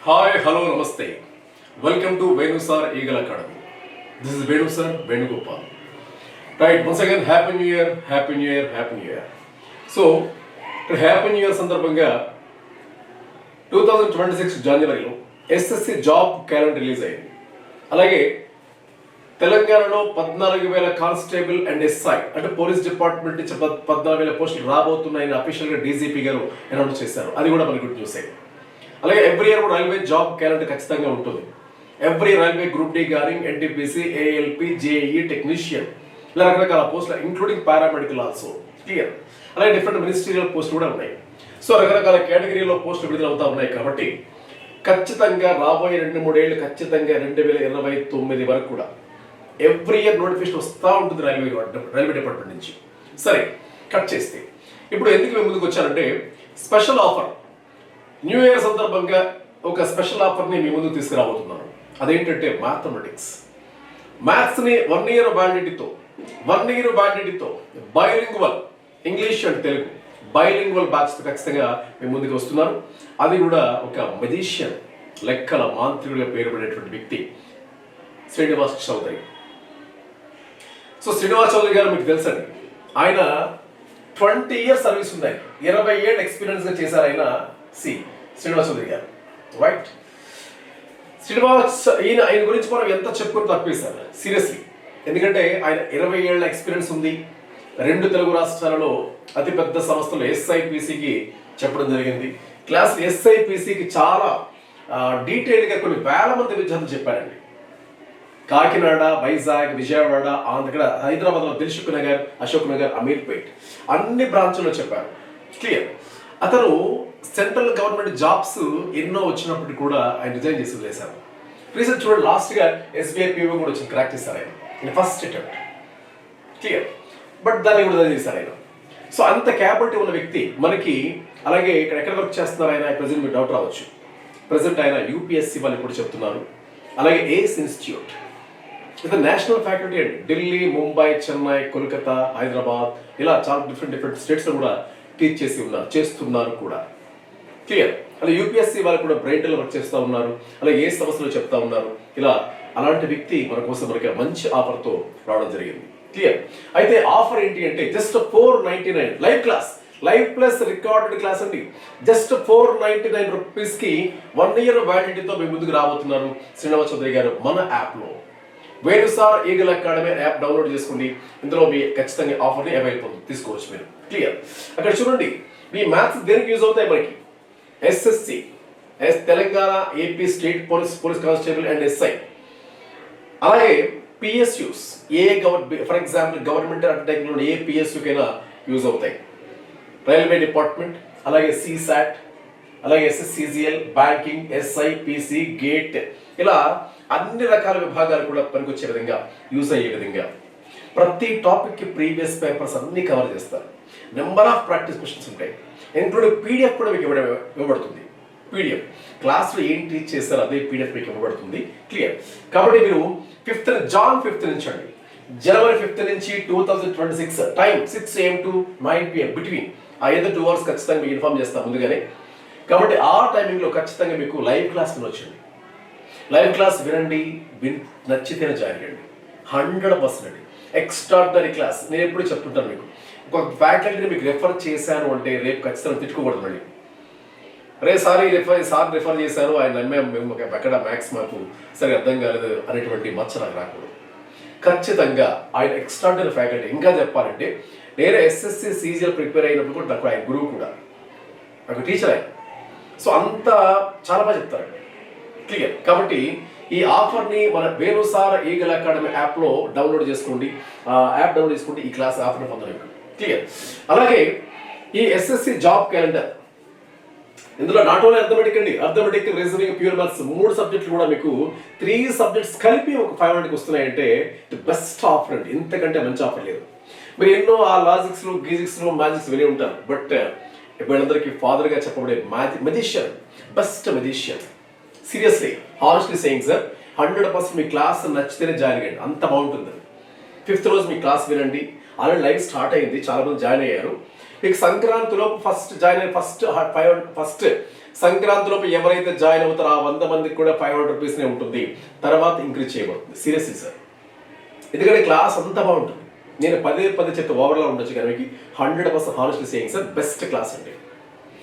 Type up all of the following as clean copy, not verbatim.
Hi, hello, namaste. Welcome to Venu Sir Eagle Academy. This is Venu Sir Venugopal. Right, once again, Happy New Year, Happy New Year, Happy New Year. So, Happy New Year సందర్భంగా 2026 జనవరిలో SSC job calendar release అయింది. అలాగే తెలంగాణలో 14,000 constable and SI అంటే police department నుంచి 14,000 పోస్టులు రాబోతున్నాయని అఫీషియల్గా DGP గారు అనౌన్స్ చేశారు. అది కూడా మనకి గుడ్ న్యూస్. అలాగే ఎవ్రీ ఇయర్ కూడా రైల్వే జాబ్ క్యాలెండర్ ఖచ్చితంగా ఉంటుంది. ఎవ్రీ రైల్వే గ్రూప్ డి గారి ఎన్టీపీసీ, ఏఎల్పి, జేఈ, టెక్నీషియన్ ఇలా రకరకాల పోస్టులు ఇంక్లూడింగ్ పారామెడికల్ ఆల్సో క్లియర్. అలాగే డిఫరెంట్ మినిస్ట్రియల్ పోస్టులు కూడా ఉన్నాయి. సో రకరకాల కేటగిరీలో పోస్టులు విడుదల అవుతా ఉన్నాయి. కాబట్టి ఖచ్చితంగా రాబోయే 2-3 ఏళ్ళు ఖచ్చితంగా 2029 వరకు కూడా ఎవ్రీ ఇయర్ నోటిఫికేషన్ వస్తూ ఉంటుంది రైల్వే డిపార్ట్మెంట్ నుంచి. సరే, కట్ చేస్తే ఇప్పుడు ఎందుకు మేము ముందుకు వచ్చానంటే స్పెషల్ ఆఫర్ న్యూ ఇయర్ సందర్భంగా ఒక స్పెషల్ ఆఫర్ని మీ ముందుకు తీసుకురాబోతున్నాను. అదేంటంటే మ్యాథ్స్ని 1 year వ్యాలిడిటీతో bilingual English and Telugu bilingual బ్యాచ్తో ఖచ్చితంగా మేము ముందుకు వస్తున్నారు. అది కూడా ఒక మెజిషియన్, లెక్కల మాంత్రికుడిగా పేరు పడేటువంటి వ్యక్తి శ్రీనివాస్ చౌదరి. సో శ్రీనివాస్ చౌదరి గారు మీకు తెలుసండి, ఆయన 20 years సర్వీస్ ఉంది. 20 ఏళ్ళు ఎక్స్పీరియన్స్గా చేశారు ఆయన శ్రీనివాస్ చౌదరి గారు. రైట్, ఆయన గురించి మనం ఎంత చెప్పుకుని తప్పిస్తారు సీరియస్లీ. ఎందుకంటే ఆయన 20 ఏళ్ల ఎక్స్పీరియన్స్ ఉంది. 2 తెలుగు రాష్ట్రాలలో అతిపెద్ద సంస్థలు ఎస్ఐపిసికి చెప్పడం జరిగింది. క్లాస్ ఎస్ఐపిసికి చాలా డీటెయిల్గా కొన్ని వేల మంది విద్యార్థులు చెప్పారండి. కాకినాడ, వైజాగ్, విజయవాడ, ఆంధ్ర, హైదరాబాద్లో దిల్సుఖ్ నగర్, అశోక్ నగర్, అమీర్పేట్ అన్ని బ్రాంచుల్లో చెప్పారు. క్లియర్. అతను సెంట్రల్ గవర్నమెంట్ జాబ్స్ ఎన్నో వచ్చినప్పటికీ కూడా ఆయన రిజైన్ చేసి వదిలేశారు. రీసెంట్ చూడండి, లాస్ట్గా ఎస్బీఐ పీఓ కూడా వచ్చింది, క్రాక్ చేశారు ఆయన ఫస్ట్ అటెంప్ట్. క్లియర్. బట్ దాన్ని కూడా రిజైన్ చేశారు ఆయన. సో అంత క్యాపబిలిటీ ఉన్న వ్యక్తి మనకి. అలాగే ఇక్కడ ఎక్కడ వర్క్ చేస్తున్నారు ఆయన ప్రజెంట్, మీకు డౌట్ రావచ్చు. ప్రజెంట్ ఆయన యూపీఎస్సీ వాళ్ళు కూడా చెప్తున్నారు. అలాగే ఏఎస్ ఇన్స్టిట్యూట్, ఇది నేషనల్ ఫ్యాకల్టీ అండి. ఢిల్లీ, ముంబై, చెన్నై, కోల్కతా, హైదరాబాద్ ఇలా చాలా డిఫరెంట్ స్టేట్స్లో కూడా టీచ్ చేస్తున్నారు కూడా. క్లియర్. అలా యూపీఎస్సీ వాళ్ళు కూడా బ్రైటల్ వర్క్ చేస్తూ ఉన్నారు. అలాగే ఏ సంస్థలు చెప్తా ఉన్నారు. ఇలా అలాంటి వ్యక్తి మన కోసం మనకి మంచి ఆఫర్తో రావడం జరిగింది. క్లియర్. అయితే ఆఫర్ ఏంటి అంటే just 499 live plus recorded class అండి. జస్ట్ 499 రూపీస్కి 1 year వ్యాలిడిటీతో మీ ముందుకు రాబోతున్నారు శ్రీనివాస్ చౌదరి గారు మన యాప్లో. Venu sir eagle academy app download చేసుకోండి. ఇందులో మీ ఖచ్చితంగా ఆఫర్ని అవైలబుల్ తీసుకోవచ్చు మీరు. క్లియర్. అక్కడ చూడండి, మీ మ్యాథ్స్ దేనికి యూజ్ అవుతాయి మనకి? SSC, Telangana, AP state police constable and SI. అలాగే పిఎస్యూస్, ఫర్ ఎగ్జాంపుల్ గవర్నమెంట్ అండర్టేకింగ్లో ఏ పిఎస్యూకైనా యూజ్ అవుతాయి. రైల్వే డిపార్ట్మెంట్, అలాగే సిసాట్, అలాగే SSC GL, banking, SI, PC, GATE ఇలా అన్ని రకాల విభాగాలు కూడా పనికొచ్చే విధంగా యూజ్ అయ్యే విధంగా ప్రతి టాపిక్కి ప్రీవియస్ పేపర్స్ అన్ని కవర్ చేస్తారు. నెంబర్ ఆఫ్ ప్రాక్టీస్ క్వశ్చన్స్ ఉంటాయి. ఇంక్లూడింగ్ పీడిఎఫ్ కూడా మీకు ఇవ్వబడుతుంది. పీడిఎఫ్ క్లాస్లో ఏం టీచ్ చేస్తారో అదే పీడిఎఫ్ మీకు ఇవ్వబడుతుంది. క్లియర్. కాబట్టి మీరు Jan 5th నుంచి అండి, January 5th నుంచి 2026 time 6 AM to 9 PM between ఆ 2 hours ఖచ్చితంగా మీకు ఇన్ఫార్మ్ చేస్తాం ముందుగానే. కాబట్టి ఆ టైమింగ్లో ఖచ్చితంగా మీకు లైవ్ క్లాస్ వచ్చింది. లైవ్ క్లాస్ వినండి, నచ్చితేనే జాయిన్ అయ్యండి. 100% అండి. Extraordinary class. నేను ఎప్పుడు చెప్తుంటాను మీకు, ఒక ఫ్యాకల్టీని మీకు రెఫర్ చేశాను అంటే రేపు ఖచ్చితంగా తిట్టుకోకూడదు. మళ్ళీ సార్ రిఫర్ చేశారు, ఆయన మేము ఎక్కడ మ్యాథ్స్ మాకు సరే అర్థం కాలేదు అనేటువంటి మచ్చ నాకు రాకూడదు. ఖచ్చితంగా ఆయన ఎక్స్ట్రాడినరీ ఫ్యాకల్టీ. ఇంకా చెప్పాలంటే నేను ఎస్ఎస్సి సీజీఎల్ ప్రిపేర్ అయినప్పుడు కూడా నాకు ఆయన గురువు కూడా, నాకు టీచర్ ఆయన. సో అంతా చాలా బాగా చెప్తారండి. క్లియర్. కాబట్టి ఈ ఆఫర్ని మన వేణు సార్ ఈగల్ అకాడమీ యాప్లో డౌన్లోడ్ చేసుకోండి. యాప్ డౌన్లోడ్ చేసుకోండి, ఈ క్లాస్ ఆఫర్ని పొందలేదు. క్లియర్. అలాగే ఈ ఎస్ఎస్సి జాబ్ క్యాలెండర్, ఇందులో not only arithmetic, reasoning, pure maths 3 సబ్జెక్టులు కూడా మీకు 3 subjects కలిపి ఒక 500కి వస్తున్నాయంటే బెస్ట్ ఆఫర్ అండి. ఇంతకంటే మంచి ఆఫర్ లేదు. మీరు ఎన్నో ఆ లాజిక్స్లో, గీజిక్స్లో, మ్యాజిక్స్ విని ఉంటారు. బట్ వీళ్ళందరికీ ఫాదర్గా చెప్పబడే magician, best magician. Seriously, honestly saying sir, 100% మీ క్లాస్ నచ్చితేనే జాయిన్ అయ్యండి. అంత బాగుంటుంది. 5th రోజు మీ క్లాస్ వినండి. ఆల్రెడీ లైవ్ స్టార్ట్ అయింది, చాలా మంది జాయిన్ అయ్యారు. మీకు సంక్రాంతిలో ఫస్ట్ జాయిన్ అయ్యి ఫస్ట్ సంక్రాంతిలోపు ఎవరైతే జాయిన్ అవుతారో ఆ 100 మందికి కూడా 500 రూపీస్నే ఉంటుంది, తర్వాత ఇంక్రీజ్ చేయబడుతుంది. సీరియస్లీ సార్, ఎందుకంటే క్లాస్ అంతా బాగుంటుంది. నేను పదే చెప్తే ఓవర్లా ఉండొచ్చు కానీ 100% honestly saying sir, best class అండి.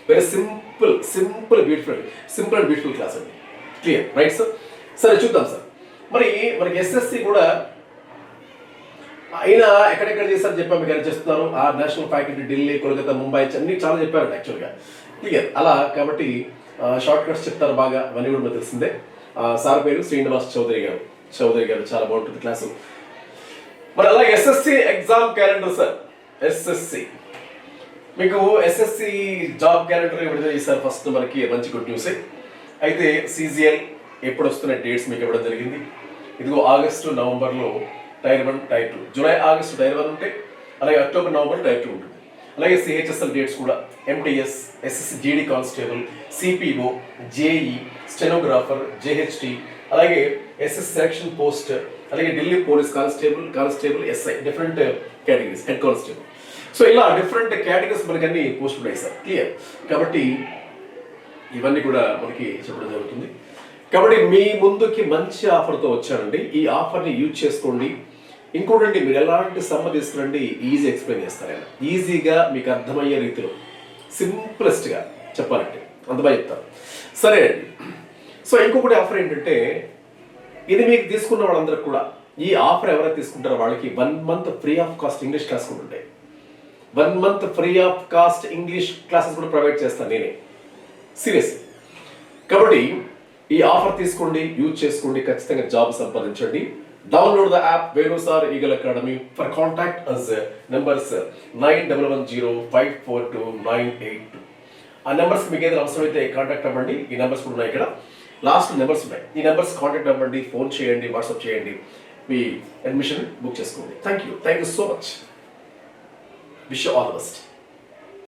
Very simple and beautiful class అండి. Clear right sir? సరే చూద్దాం సార్. మరి మనకి ఎస్ఎస్సి కూడా అయినా ఎక్కడెక్కడ చేశారని చెప్పాము, మీకు అని చేస్తున్నారు. ఆ నేషనల్ ఫ్యాకల్టీ ఢిల్లీ, కోల్కతా, ముంబై అన్ని చాలా చెప్పారు యాక్చువల్గా. క్లియర్ అలా కాబట్టి షార్ట్ కట్స్ చెప్తారు బాగా, అవన్నీ కూడా మీకు తెలిసిందే. సార్ పేరు శ్రీనివాస్ చౌదరి గారు చాలా బాగుంటుంది క్లాసు. మరి అలాగే SSC exam calendar sir. SSC మీకు ఎస్ఎస్సి జాబ్ క్యాలెండర్ విడుదల చేశారు. ఫస్ట్ మనకి మంచి గుడ్ న్యూసే. అయితే సిజిఎల్ ఎప్పుడు వస్తున్న డేట్స్ మీకు ఇవ్వడం జరిగింది. ఇదిగో ఆగస్టు నవంబర్లో tier 1 tier 2, July August tier 1 ఉంటే, అలాగే అక్టోబర్ నవంబర్ టైర్ 2 ఉంటుంది. అలాగే సిహెచ్ఎస్ఎల్ డేట్స్ కూడా MTS, SSC GD constable, CPO, JE, stenographer, JHT, అలాగే ఎస్ఎస్ సెలక్షన్ పోస్ట్, అలాగే Delhi police constable SI, different categories, head constable. So ఇలా డిఫరెంట్ కేటగిరీస్ మనకి అన్ని పోస్ట్ ఉన్నాయి సార్. క్లియర్ కాబట్టి ఇవన్నీ కూడా మనకి చెప్పడం జరుగుతుంది. కాబట్టి మీ ముందుకి మంచి ఆఫర్తో వచ్చానండి. ఈ ఆఫర్ని యూజ్ చేసుకోండి. ఇంకోటండి, మీరు ఎలాంటి సమ్మ తీసుకురండి, ఈజీ ఎక్స్ప్లెయిన్ చేస్తారు ఆయన, ఈజీగా మీకు అర్థమయ్యే రీతిలో సింప్లెస్ట్గా చెప్పాలంటే అంత బాగా చెప్తారు. సరే అండి. సో ఇంకొకటి ఆఫర్ ఏంటంటే, ఇది మీకు తీసుకున్న వాళ్ళందరికీ కూడా ఈ ఆఫర్ ఎవరైతే తీసుకుంటారో వాళ్ళకి 1 month free of cost English class కూడా ఉంటాయి. 1 month free of cost English classes కూడా ప్రొవైడ్ చేస్తాను నేనే, సీరియస్. కాబట్టి ఈ ఆఫర్ తీసుకోండి, యూజ్ చేసుకోండి, ఖచ్చితంగా జాబ్ సంపాదించండి. Download the app Venu sir eagle academy. For contact us numbers 9110542982. ఆ నెంబర్స్ మీకు ఏదైనా అవసరం అయితే కాంటాక్ట్ అవ్వండి. ఈ నెంబర్స్ కూడా ఉన్నాయి, ఇక్కడ లాస్ట్ నెంబర్స్ ఉన్నాయి. ఈ నెంబర్స్ కాంటాక్ట్ అవ్వండి, ఫోన్ చేయండి, వాట్సాప్ చేయండి, మీ అడ్మిషన్ బుక్ చేసుకోండి. Thank you so much. Wish you all the best.